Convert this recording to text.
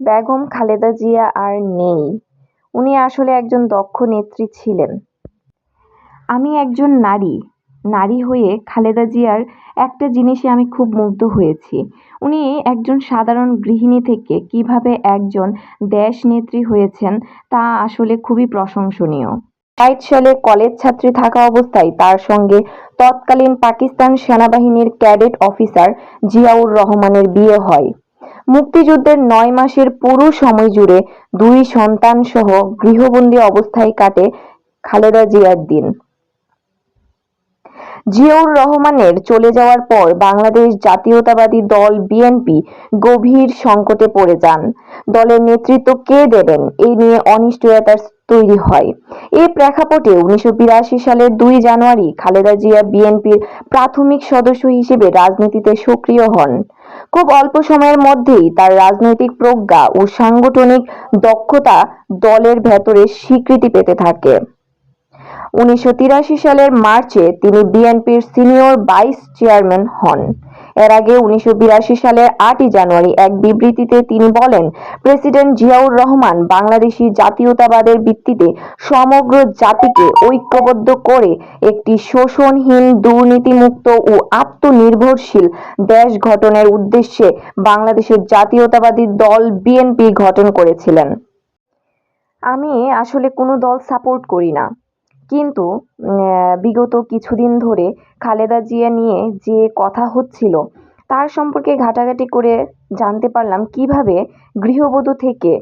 বেগম খালেদা জিয়া আর নেই। উনি আসলে একজন দক্ষ নেত্রী ছিলেন। আমি একজন নারী। নারী হয়ে খালেদা জিয়ার একটা জিনিসে আমি খুব মুগ্ধ হয়েছি। উনি একজন সাধারণ গৃহিণী থেকে কিভাবে একজন দেশনেত্রী হয়েছেন তা আসলে খুবই প্রশংসনীয়। ৬০ সালে কলেজ ছাত্রী থাকা অবস্থায় তার সঙ্গে তৎকালীন পাকিস্তান সেনাবাহিনীর ক্যাডেট অফিসার জিয়াউর রহমানের বিয়ে হয়। মুক্তিযুদ্ধের ৯ মাসের পুরো সময় জুড়ে ২ সন্তানসহ গৃহবন্দী অবস্থায় কাটে খালেদা জিয়ার দিন। জিয়াউর রহমানের চলে যাওয়ার পর বাংলাদেশ জাতীয়তাবাদী দল বিএনপি গভীর সংকটে পড়ে যান। দলের নেতৃত্ব কে দেবেন এই নিয়ে অনিশ্চয়তা তৈরি হয়। এই প্রেক্ষাপটে ১৯৮২ সালের ২ জানুয়ারি খালেদা জিয়া বিএনপির প্রাথমিক সদস্য হিসেবে রাজনীতিতে সক্রিয় হন। খুব অল্প সময়ের মধ্যেই তার রাজনৈতিক প্রজ্ঞা ও সাংগঠনিক দক্ষতা দলের ভেতরে স্বীকৃতি পেতে থাকে। ১৯৮৩ সালের মার্চে তিনি বিএনপির সিনিয়র ভাইস চেয়ারম্যান হন। এর আগে ১৯৮২ সালের ৮ই জানুয়ারি এক বিবৃতিতে তিনি বলেন, প্রেসিডেন্ট জিয়াউর রহমান বাংলাদেশি জাতীয়তাবাদের ভিত্তিতে সমগ্র জাতিকে ঐক্যবদ্ধ করে একটি শোষণহীন, দুর্নীতিমুক্ত ও আত্মনির্ভরশীল দেশ গঠনের উদ্দেশ্যে বাংলাদেশের জাতীয়তাবাদী দল বিএনপি গঠন করেছিলেন। আমি আসলে কোনো দল সাপোর্ট করি না। কিন্তু বিগত কিছুদিন ধরে খালেদা জিয়া নিয়ে যে কথা হচ্ছিল তার সম্পর্কে ঘাটাঘাটি করে জানতে পারলাম কিভাবে গৃহবধূ থেকে